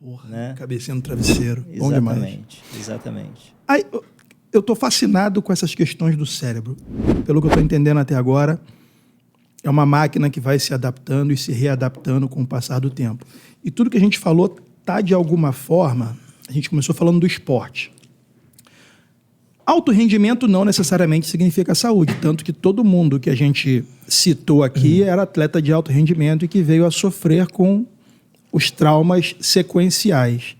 Porra, né? Cabecinha no travesseiro. Bom demais. Exatamente, exatamente. Aí, eu estou fascinado com essas questões do cérebro. Pelo que eu estou entendendo até agora, é uma máquina que vai se adaptando e se readaptando com o passar do tempo. E tudo que a gente falou está, de alguma forma, a gente começou falando do esporte. Alto rendimento não necessariamente significa saúde, tanto que todo mundo que a gente citou aqui era atleta de alto rendimento e que veio a sofrer com os traumas sequenciais.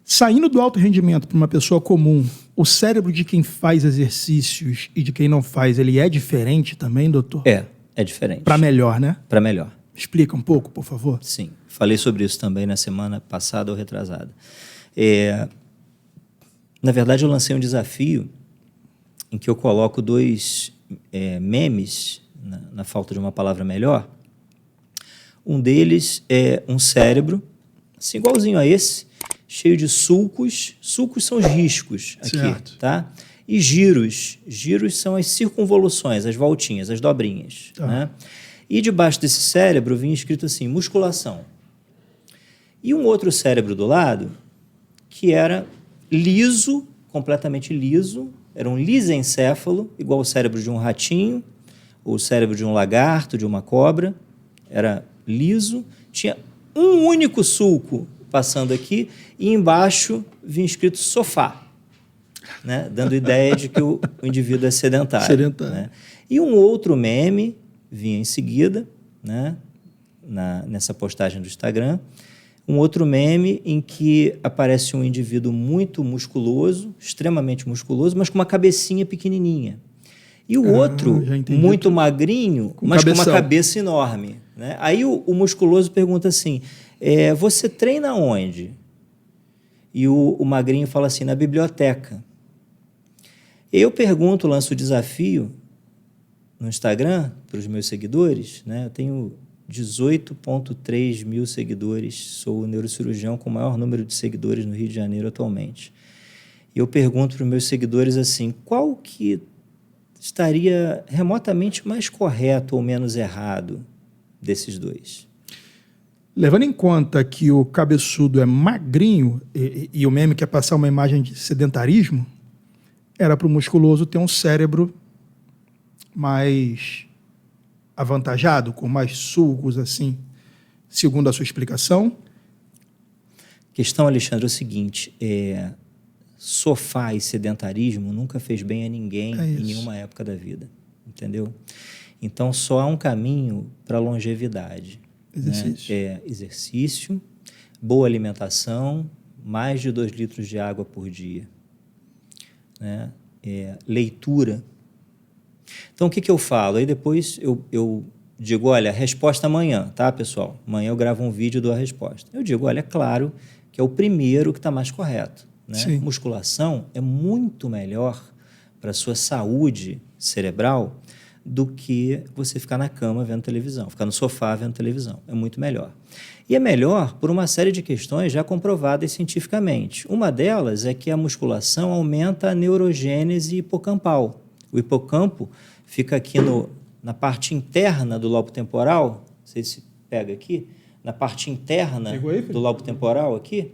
Saindo do alto rendimento para uma pessoa comum, o cérebro de quem faz exercícios e de quem não faz, ele é diferente também, doutor? É diferente. Para melhor, né? Para melhor. Explica um pouco, por favor. Sim, falei sobre isso também na semana passada ou retrasada. Na verdade, eu lancei um desafio em que eu coloco dois memes, na falta de uma palavra melhor. Um deles é um cérebro, assim, igualzinho a esse, cheio de sulcos. Sulcos são os riscos aqui, Certo. tá? E giros. Giros são as circunvoluções, as voltinhas, as dobrinhas. Tá. Né? E debaixo desse cérebro vinha escrito assim, musculação. E um outro cérebro do lado, que era liso, completamente liso, era um lisencéfalo, igual o cérebro de um ratinho, ou o cérebro de um lagarto, de uma cobra, era liso, tinha um único sulco passando aqui, e embaixo vinha escrito sofá, né? Dando ideia de que o indivíduo é sedentário. Sedentário. Né? E um outro meme vinha em seguida, né? Nessa postagem do Instagram, um outro meme em que aparece um indivíduo muito musculoso, extremamente musculoso, mas com uma cabecinha pequenininha. E o outro, muito magrinho, mas com uma cabeça enorme. Né? Aí o musculoso pergunta assim, você treina onde? E o magrinho fala assim, na biblioteca. Eu pergunto, lanço o desafio no Instagram para os meus seguidores, né? Eu tenho 18,3 mil seguidores, sou o neurocirurgião com o maior número de seguidores no Rio de Janeiro atualmente. E eu pergunto para os meus seguidores assim, qual que estaria remotamente mais correto ou menos errado desses dois? Levando em conta que o cabeçudo é magrinho e o meme quer passar uma imagem de sedentarismo, era para o musculoso ter um cérebro mais avantajado, com mais sulcos, assim, segundo a sua explicação? A questão, Alexandre, é o seguinte, sofá e sedentarismo nunca fez bem a ninguém em nenhuma época da vida, entendeu? Então, só há um caminho para a longevidade. Exercício. Né? Exercício, boa alimentação, mais de 2 litros de água por dia. Né? Leitura. Então, o que eu falo? Aí depois eu digo, olha, resposta amanhã, tá, pessoal? Amanhã eu gravo um vídeo e dou a resposta. Eu digo, olha, é claro que é o primeiro que está mais correto. Né? Musculação é muito melhor para a sua saúde cerebral do que você ficar na cama vendo televisão, ficar no sofá vendo televisão. É muito melhor. E é melhor por uma série de questões já comprovadas cientificamente. Uma delas é que a musculação aumenta a neurogênese hipocampal. O hipocampo fica aqui na parte interna do lobo temporal, não sei se pega aqui, na parte interna do lobo temporal aqui,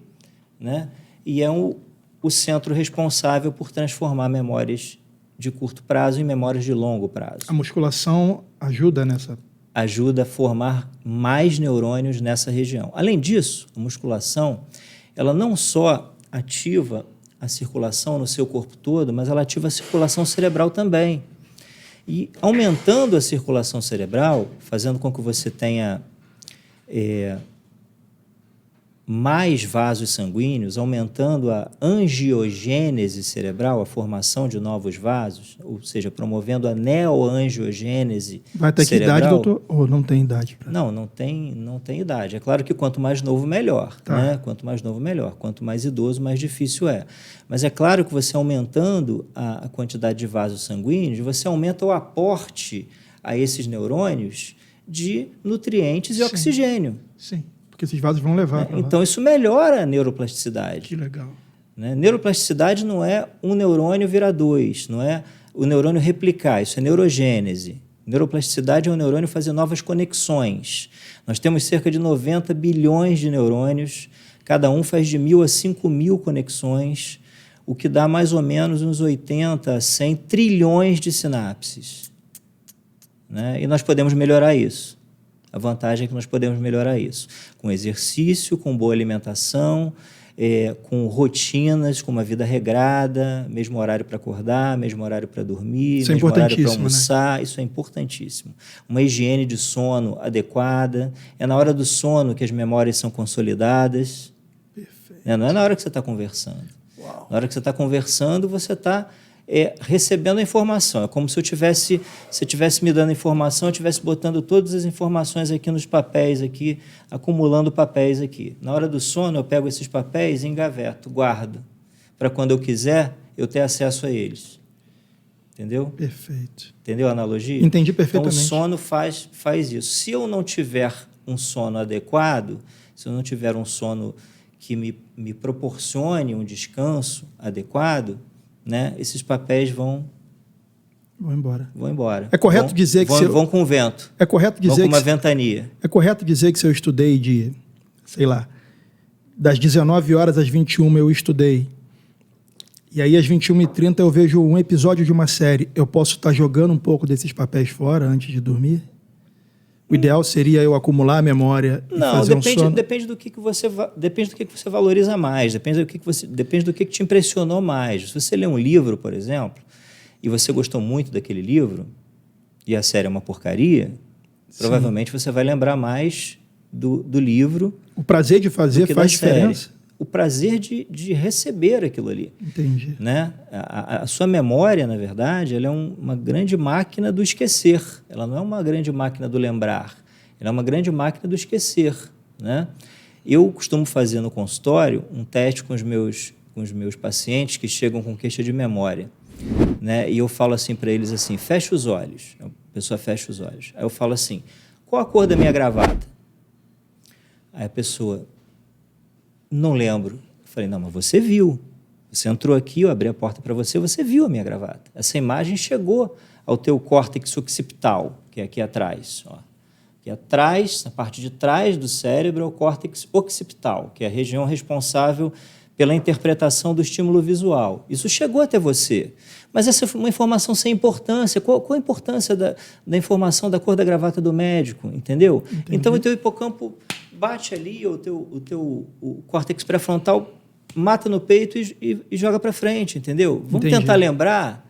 né? E é o centro responsável por transformar memórias de curto prazo em memórias de longo prazo. A musculação ajuda nessa? Ajuda a formar mais neurônios nessa região. Além disso, a musculação, ela não só ativa a circulação no seu corpo todo, mas ela ativa a circulação cerebral também. E aumentando a circulação cerebral, fazendo com que você tenha mais vasos sanguíneos, aumentando a angiogênese cerebral, a formação de novos vasos, ou seja, promovendo a neoangiogênese cerebral. Vai até que idade, doutor? Ou não tem idade? Não tem idade. É claro que quanto mais novo, melhor. Tá. Né? Quanto mais novo, melhor. Quanto mais idoso, mais difícil é. Mas é claro que você aumentando a quantidade de vasos sanguíneos, você aumenta o aporte a esses neurônios de nutrientes e oxigênio. Sim. Porque esses vasos vão levar para lá. Então, isso melhora a neuroplasticidade. Que legal. Né? Neuroplasticidade não é um neurônio virar 2, não é o neurônio replicar, isso é neurogênese. Neuroplasticidade é o neurônio fazer novas conexões. Nós temos cerca de 90 bilhões de neurônios, cada um faz de 1.000 a 5.000 conexões, o que dá mais ou menos uns 80 a 100 trilhões de sinapses. Né? E nós podemos melhorar isso. A vantagem é que nós podemos melhorar isso. Com exercício, com boa alimentação, com rotinas, com uma vida regrada, mesmo horário para acordar, mesmo horário para dormir, isso mesmo horário para né? almoçar. Isso é importantíssimo. Uma higiene de sono adequada. É na hora do sono que as memórias são consolidadas. Perfeito. Não é na hora que você está conversando. Uau. Na hora que você está conversando, você está recebendo a informação. É como se você estivesse me dando informação, eu estivesse botando todas as informações aqui nos papéis, aqui, acumulando papéis aqui. Na hora do sono, eu pego esses papéis e engaveto, guardo, para quando eu quiser, eu ter acesso a eles. Entendeu? Perfeito. Entendeu a analogia? Entendi perfeitamente. Então, o sono faz isso. Se eu não tiver um sono adequado, se eu não tiver um sono que me proporcione um descanso adequado, né, esses papéis vão embora. É correto dizer que vão com o vento. É correto dizer vão com uma ventania. É correto dizer que se eu estudei de, sei lá, das 19 horas às 21 eu estudei, e aí às 21h30 eu vejo um episódio de uma série, eu posso estar jogando um pouco desses papéis fora antes de dormir? O ideal seria eu acumular a memória e fazer um sono? Depende do que você valoriza mais, depende do que te impressionou mais. Se você lê um livro, por exemplo, e você gostou muito daquele livro, e a série é uma porcaria, provavelmente você vai lembrar mais do livro. O prazer de fazer faz diferença? O prazer de receber aquilo ali. Entendi. Né? A sua memória, na verdade, ela é uma grande máquina do esquecer. Ela não é uma grande máquina do lembrar. Ela é uma grande máquina do esquecer. Né? Eu costumo fazer no consultório um teste com os meus pacientes que chegam com queixa de memória. Né? E eu falo assim para eles assim, fecha os olhos. A pessoa fecha os olhos. Aí eu falo assim, qual a cor da minha gravata? Aí a pessoa... Não lembro. Eu falei, não, mas você viu. Você entrou aqui, eu abri a porta para você, você viu a minha gravata. Essa imagem chegou ao teu córtex occipital, que é aqui atrás. Ó. Aqui atrás, na parte de trás do cérebro, é o córtex occipital, que é a região responsável pela interpretação do estímulo visual. Isso chegou até você. Mas essa é uma informação sem importância. Qual a importância da informação da cor da gravata do médico? Entendeu? Entendi. Então, o teu hipocampo bate ali, o córtex pré-frontal mata no peito e joga para frente, entendeu? Vamos tentar lembrar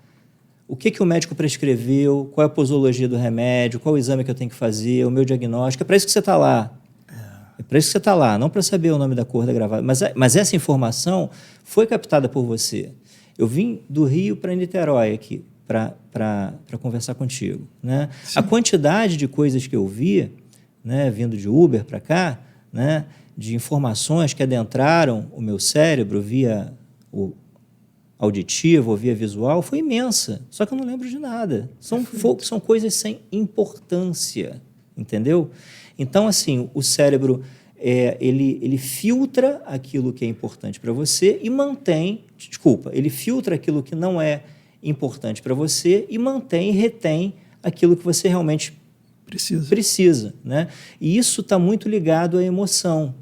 o que o médico prescreveu, qual é a posologia do remédio, qual o exame que eu tenho que fazer, o meu diagnóstico. É para isso que você está lá. É para isso que você está lá, não para saber o nome da cor da gravata. Mas essa informação foi captada por você. Eu vim do Rio para Niterói aqui para conversar contigo. Né? A quantidade de coisas que eu via, né, vindo de Uber para cá, né, de informações que adentraram o meu cérebro via o auditivo ou via visual, foi imensa. Só que eu não lembro de nada. São coisas sem importância, entendeu? Então, assim, o cérebro, ele filtra aquilo que é importante para você e mantém... ele filtra aquilo que não é importante para você e mantém e retém aquilo que você realmente precisa, né? E isso está muito ligado à emoção.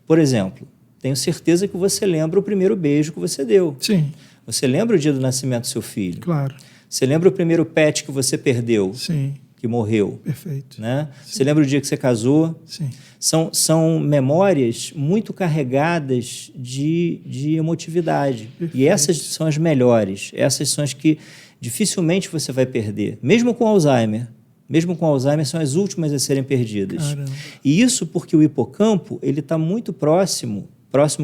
Por exemplo, tenho certeza que você lembra o primeiro beijo que você deu. Sim. Você lembra o dia do nascimento do seu filho? Claro. Você lembra o primeiro pet que você perdeu? Sim. Que morreu? Perfeito. Né? Você lembra o dia que você casou? Sim. São memórias muito carregadas de emotividade. Perfeito. E essas são as melhores. Essas são as que dificilmente você vai perder, mesmo com Alzheimer. Mesmo com Alzheimer, são as últimas a serem perdidas. Caramba. E isso porque o hipocampo está muito próximo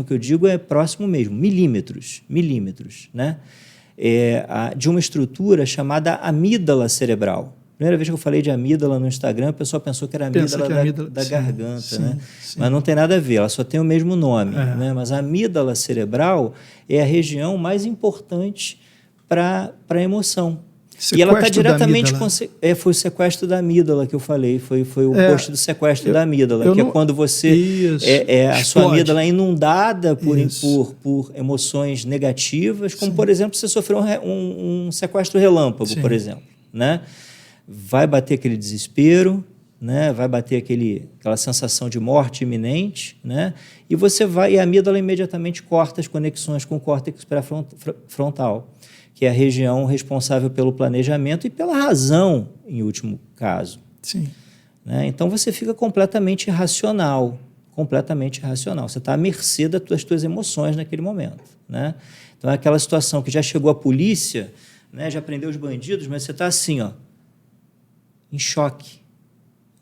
que eu digo é próximo mesmo, milímetros, né? De uma estrutura chamada amígdala cerebral. Primeira vez que eu falei de amígdala no Instagram, o pessoal pensou que era a amígdala da garganta, sim, né? Sim. Mas não tem nada a ver, ela só tem o mesmo nome. Né? Mas a amígdala cerebral é a região mais importante para a emoção. E ela está diretamente... foi o sequestro da amígdala que eu falei, foi o post do sequestro da amígdala, que é quando você... a sua amígdala é inundada por emoções negativas, como, por exemplo, você sofreu um sequestro relâmpago, por exemplo. Né? vai bater aquele desespero, né? Vai bater aquela sensação de morte iminente, né? E a amígdala imediatamente corta as conexões com o córtex pré-frontal, que é a região responsável pelo planejamento e pela razão, em último caso. Sim. Né? Então, você fica completamente irracional. Você está à mercê das tuas emoções naquele momento. Né? Então, é aquela situação que já chegou a polícia, né? Já prendeu os bandidos, mas você está assim, ó, em choque.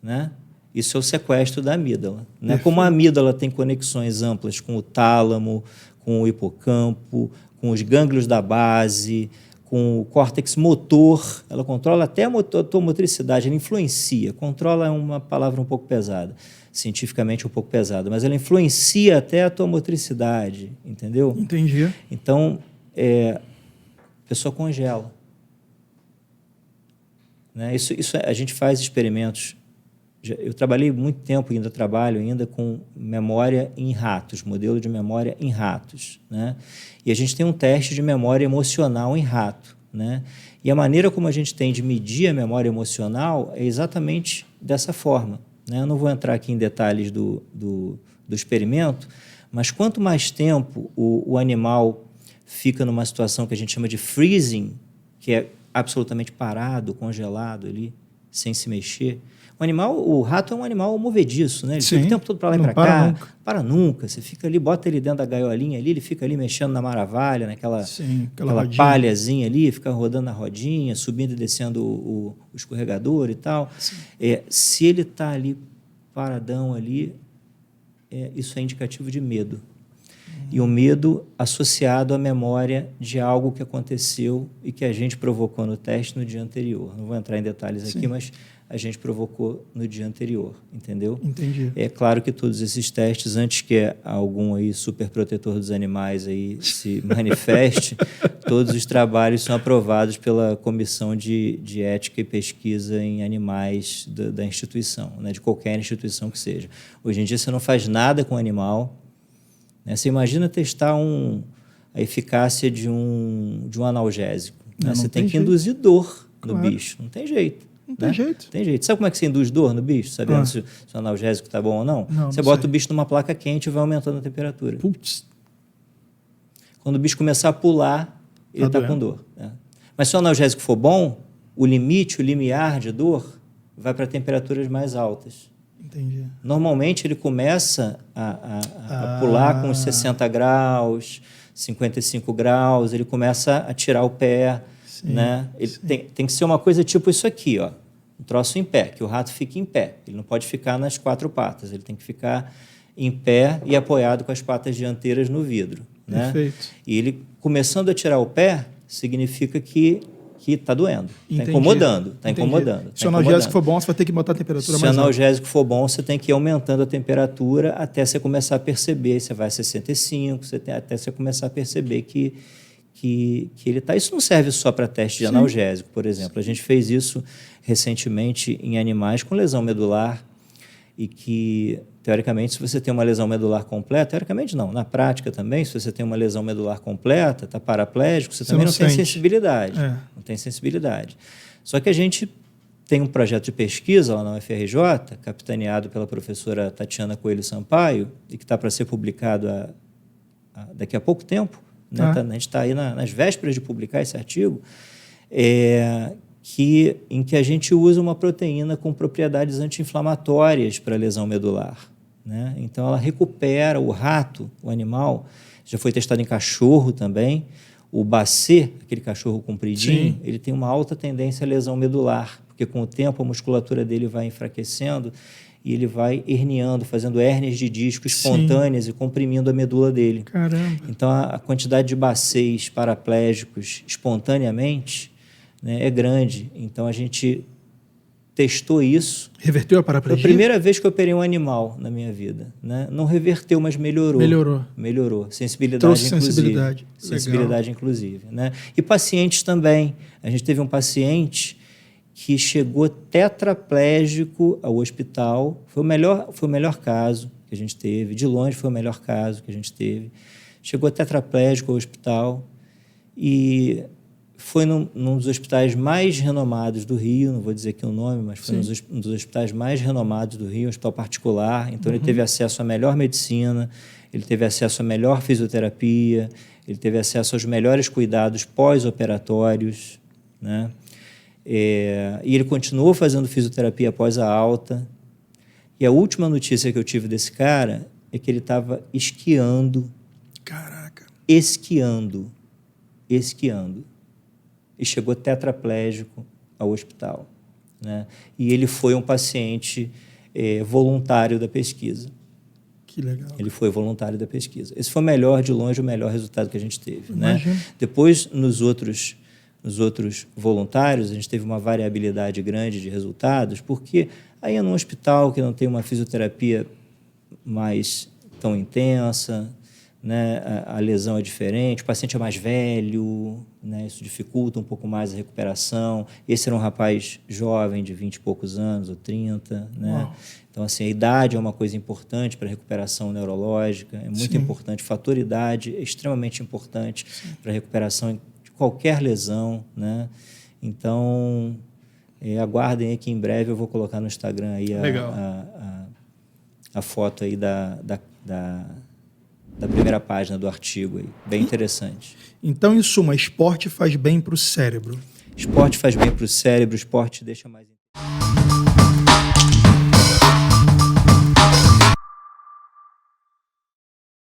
Né? Isso é o sequestro da amígdala. Né? Como a amígdala tem conexões amplas com o tálamo, com o hipocampo, com os gânglios da base, com o córtex motor, ela controla até a tua motricidade, ela influencia. Controla é uma palavra um pouco pesada, cientificamente um pouco pesada, mas ela influencia até a tua motricidade, entendeu? Entendi. Então, a pessoa congela. Né? A gente faz experimentos. Eu trabalhei muito tempo, trabalho com memória em ratos, modelo de memória em ratos. Né? E a gente tem um teste de memória emocional em rato. Né? E a maneira como a gente tem de medir a memória emocional é exatamente dessa forma. Né? Eu não vou entrar aqui em detalhes do experimento, mas quanto mais tempo o animal fica numa situação que a gente chama de freezing, que é absolutamente parado, congelado ali, sem se mexer. O rato é um animal movediço, né? Ele fica o tempo todo para lá e para cá. Nunca. Para nunca. Você fica ali, bota ele dentro da gaiolinha ali, ele fica ali mexendo na maravilha, naquela palhazinha ali, fica rodando na rodinha, subindo e descendo o escorregador e tal. Se ele está ali paradão ali, isso é indicativo de medo. E o medo associado à memória de algo que aconteceu e que a gente provocou no teste no dia anterior. Não vou entrar em detalhes aqui, mas a gente provocou no dia anterior, entendeu? Entendi. É claro que todos esses testes, antes que algum aí super protetor dos animais aí se manifeste, todos os trabalhos são aprovados pela Comissão de Ética e Pesquisa em Animais da instituição, né? De qualquer instituição que seja. Hoje em dia você não faz nada com animal. Né? Você imagina testar a eficácia de um analgésico. Né? Você tem que induzir dor no bicho. Não tem jeito. Não tem jeito. Tem jeito. Sabe como é que você induz dor no bicho? Sabendo se o analgésico está bom ou não? Você bota o bicho numa placa quente e vai aumentando a temperatura. Putz. Quando o bicho começar a pular, ele está com dor. Né? Mas se o analgésico for bom, o limiar de dor vai para temperaturas mais altas. Entendi. Normalmente ele começa a pular com 60 graus, 55 graus, ele começa a tirar o pé. Sim, né? Ele tem que ser uma coisa tipo isso aqui, ó, um troço em pé, que o rato fique em pé. Ele não pode ficar nas quatro patas, ele tem que ficar em pé e apoiado com as patas dianteiras no vidro. Né? Perfeito. E ele começando a tirar o pé, significa que está doendo, está incomodando. Se o analgésico for bom, você vai ter que botar a temperatura mais alta. Se o analgésico for bom, você tem que ir aumentando a temperatura até você começar a perceber, você vai a 65, até você começar a perceber que ele está... Isso não serve só para teste de analgésico, por exemplo. A gente fez isso recentemente em animais com lesão medular e que, teoricamente, se você tem uma lesão medular completa, teoricamente não, na prática também, se você tem uma lesão medular completa, está paraplégico, você também não tem sensibilidade. Não tem sensibilidade. Só que a gente tem um projeto de pesquisa lá na UFRJ, capitaneado pela professora Tatiana Coelho Sampaio, e que está para ser publicado daqui a pouco tempo, né? A gente está aí nas vésperas de publicar esse artigo, em que a gente usa uma proteína com propriedades anti-inflamatórias para a lesão medular. Né? Então, ela recupera o rato, o animal, já foi testado em cachorro também. O bacê, aquele cachorro compridinho, ele tem uma alta tendência à lesão medular, porque com o tempo a musculatura dele vai enfraquecendo e ele vai herniando, fazendo hérnias de disco espontâneas e comprimindo a medula dele. Caramba! Então, a quantidade de bacês paraplégicos espontaneamente, né, é grande. Então, a gente testou isso. Reverteu a paraplegia? Foi a primeira vez que eu operei um animal na minha vida. Né? Não reverteu, mas melhorou. Melhorou. Sensibilidade, inclusive. Né? E pacientes também. A gente teve um paciente que chegou tetraplégico ao hospital. Foi o melhor caso que a gente teve. De longe, foi o melhor caso que a gente teve. Chegou tetraplégico ao hospital e foi num dos hospitais mais renomados do Rio, não vou dizer aqui o nome, mas foi um dos hospitais mais renomados do Rio, um hospital particular. Então, ele teve acesso à melhor medicina, ele teve acesso à melhor fisioterapia, ele teve acesso aos melhores cuidados pós-operatórios, né? E ele continuou fazendo fisioterapia após a alta. E a última notícia que eu tive desse cara é que ele estava esquiando. Caraca. Esquiando. E chegou tetraplégico ao hospital, né? E ele foi um paciente voluntário da pesquisa. Que legal. Ele foi voluntário da pesquisa. Esse foi de longe, o melhor resultado que a gente teve, né? Depois, nos outros voluntários, a gente teve uma variabilidade grande de resultados, porque aí é num hospital que não tem uma fisioterapia mais tão intensa, né? A lesão é diferente, o paciente é mais velho, né? Isso dificulta um pouco mais a recuperação. Esse era um rapaz jovem, de 20 e poucos anos, ou 30, né? Uau. Então, assim, a idade é uma coisa importante para a recuperação neurológica, é muito importante. Fator idade é extremamente importante para a recuperação de qualquer lesão, né? Então, aguardem aí que em breve eu vou colocar no Instagram aí a foto aí da primeira página do artigo aí, bem interessante. Então, em suma, esporte faz bem para o cérebro. Esporte faz bem para o cérebro, esporte deixa mais